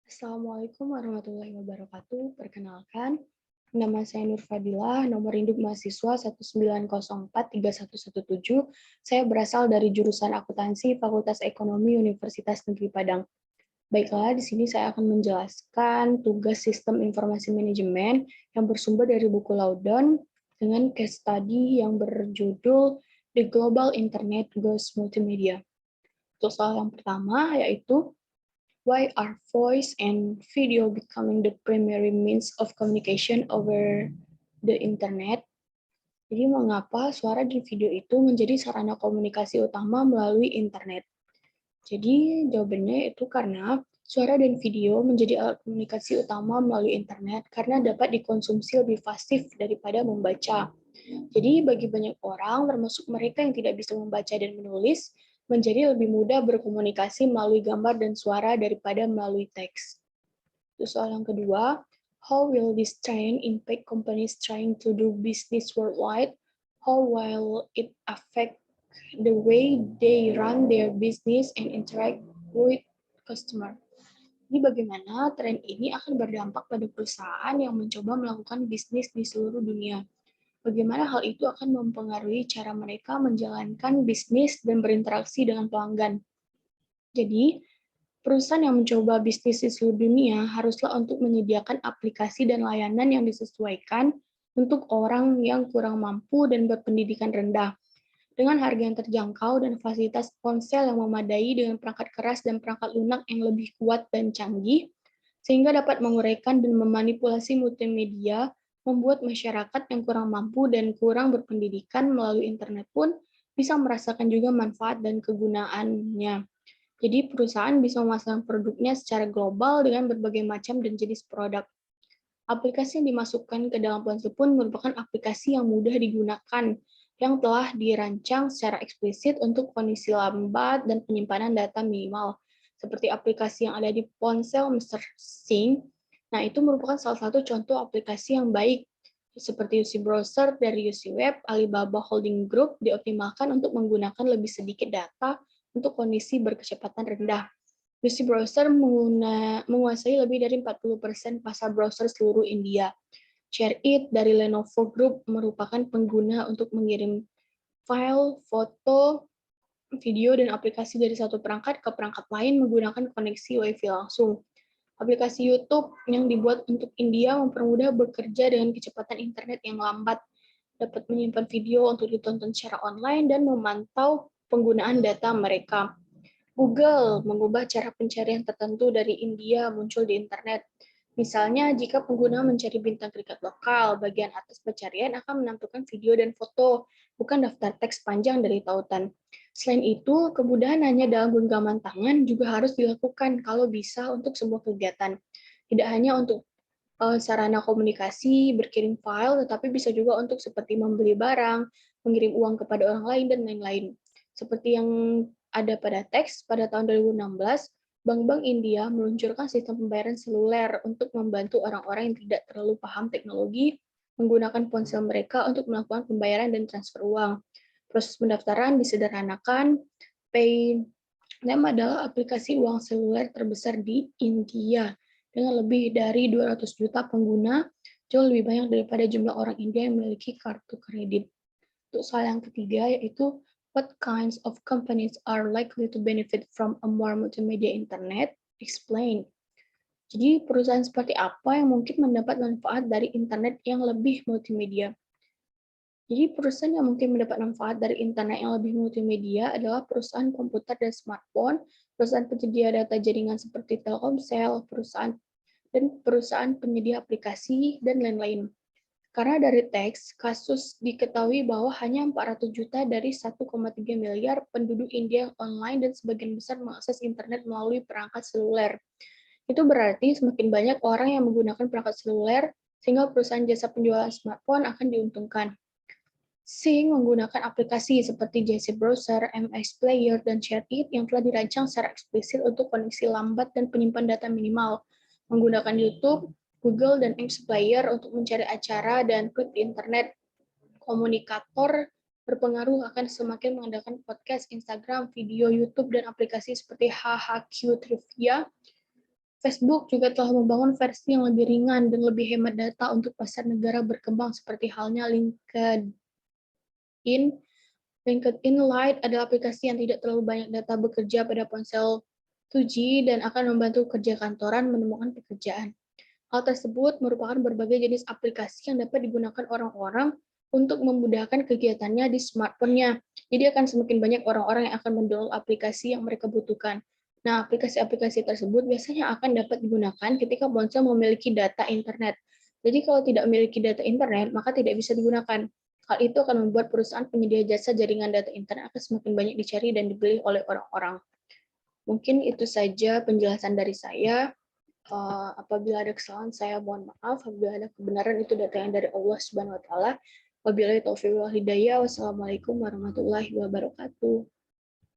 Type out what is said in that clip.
Assalamualaikum warahmatullahi wabarakatuh. Perkenalkan, nama saya Nur Fadilah, nomor induk mahasiswa 1904317. Saya berasal dari jurusan akuntansi Fakultas Ekonomi Universitas Negeri Padang. Baiklah, di sini saya akan menjelaskan tugas sistem informasi manajemen yang bersumber dari buku Laudon dengan case study yang berjudul The Global Internet Goes Multimedia. Untuk soal yang pertama, yaitu why are voice and video becoming the primary means of communication over the internet? Jadi mengapa suara dan video itu menjadi sarana komunikasi utama melalui internet? Jadi jawabannya itu karena suara dan video menjadi alat komunikasi utama melalui internet karena dapat dikonsumsi lebih pasif daripada membaca. Jadi bagi banyak orang, termasuk mereka yang tidak bisa membaca dan menulis, menjadi lebih mudah berkomunikasi melalui gambar dan suara daripada melalui teks. Terus soal yang kedua, how will this trend impact companies trying to do business worldwide? How will it affect the way they run their business and interact with customer? Jadi bagaimana tren ini akan berdampak pada perusahaan yang mencoba melakukan bisnis di seluruh dunia? Bagaimana hal itu akan mempengaruhi cara mereka menjalankan bisnis dan berinteraksi dengan pelanggan? Jadi, perusahaan yang mencoba bisnis di seluruh dunia haruslah untuk menyediakan aplikasi dan layanan yang disesuaikan untuk orang yang kurang mampu dan berpendidikan rendah, dengan harga yang terjangkau dan fasilitas ponsel yang memadai dengan perangkat keras dan perangkat lunak yang lebih kuat dan canggih, sehingga dapat menguraikan dan memanipulasi multimedia, membuat masyarakat yang kurang mampu dan kurang berpendidikan melalui internet pun bisa merasakan juga manfaat dan kegunaannya. Jadi perusahaan bisa memasarkan produknya secara global dengan berbagai macam dan jenis produk. Aplikasi yang dimasukkan ke dalam ponsel pun merupakan aplikasi yang mudah digunakan, yang telah dirancang secara eksplisit untuk kondisi lambat dan penyimpanan data minimal, seperti aplikasi yang ada di ponsel Mr. Sing. Nah, itu merupakan salah satu contoh aplikasi yang baik, seperti UC Browser dari UC Web, Alibaba Holding Group dioptimalkan untuk menggunakan lebih sedikit data untuk kondisi berkecepatan rendah. UC Browser menguasai lebih dari 40% pasar browser seluruh India. ShareIt dari Lenovo Group merupakan pengguna untuk mengirim file, foto, video, dan aplikasi dari satu perangkat ke perangkat lain menggunakan koneksi Wi-Fi langsung. Aplikasi YouTube yang dibuat untuk India mempermudah bekerja dengan kecepatan internet yang lambat, dapat menyimpan video untuk ditonton secara online, dan memantau penggunaan data mereka. Google mengubah cara pencarian tertentu dari India muncul di internet. Misalnya, jika pengguna mencari bintang kriket lokal, bagian atas pencarian akan menampilkan video dan foto, bukan daftar teks panjang dari tautan. Selain itu, kemudahan hanya dalam genggaman tangan juga harus dilakukan kalau bisa untuk sebuah kegiatan. Tidak hanya untuk sarana komunikasi, berkirim file, tetapi bisa juga untuk seperti membeli barang, mengirim uang kepada orang lain, dan lain-lain. Seperti yang ada pada teks, pada tahun 2016, Bank-bank India meluncurkan sistem pembayaran seluler untuk membantu orang-orang yang tidak terlalu paham teknologi menggunakan ponsel mereka untuk melakukan pembayaran dan transfer uang. Proses pendaftaran disederhanakan. Paynem adalah aplikasi uang seluler terbesar di India dengan lebih dari 200 juta pengguna, jauh lebih banyak daripada jumlah orang India yang memiliki kartu kredit. Untuk soal yang ketiga, yaitu what kinds of companies are likely to benefit from a more multimedia internet? Explain. Jadi, perusahaan seperti apa yang mungkin mendapat manfaat dari internet yang lebih multimedia? Jadi, perusahaan yang mungkin mendapat manfaat dari internet yang lebih multimedia adalah perusahaan komputer dan smartphone, perusahaan penyedia data jaringan seperti Telkomsel, perusahaan penyedia aplikasi, dan lain-lain. Karena dari teks, kasus diketahui bahwa hanya 400 juta dari 1,3 miliar penduduk India online dan sebagian besar mengakses internet melalui perangkat seluler. Itu berarti semakin banyak orang yang menggunakan perangkat seluler, sehingga perusahaan jasa penjualan smartphone akan diuntungkan. Sing menggunakan aplikasi seperti JC Browser, MS Player, dan ShareIt yang telah dirancang secara eksplisit untuk koneksi lambat dan penyimpan data minimal, menggunakan YouTube, Google, dan MS Player untuk mencari acara dan klip di internet. Komunikator berpengaruh akan semakin mengandalkan podcast, Instagram, video YouTube, dan aplikasi seperti HHQ Trivia Facebook juga telah membangun versi yang lebih ringan dan lebih hemat data untuk pasar negara berkembang seperti halnya LinkedIn. LinkedIn Lite adalah aplikasi yang tidak terlalu banyak data bekerja pada ponsel 2G dan akan membantu kerja kantoran menemukan pekerjaan. Hal tersebut merupakan berbagai jenis aplikasi yang dapat digunakan orang-orang untuk memudahkan kegiatannya di smartphone-nya. Jadi akan semakin banyak orang-orang yang akan mendownload aplikasi yang mereka butuhkan. Nah, aplikasi-aplikasi tersebut biasanya akan dapat digunakan ketika ponsel memiliki data internet. Jadi kalau tidak memiliki data internet, maka tidak bisa digunakan. Hal itu akan membuat perusahaan penyedia jasa jaringan data internet akan semakin banyak dicari dan dibeli oleh orang-orang. Mungkin itu saja penjelasan dari saya. Apabila ada kesalahan, saya mohon maaf. Apabila ada kebenaran, itu datang dari Allah Subhanahu wa Ta'ala. Wabillahi taufiq wal hidayah. Wassalamualaikum warahmatullahi wabarakatuh.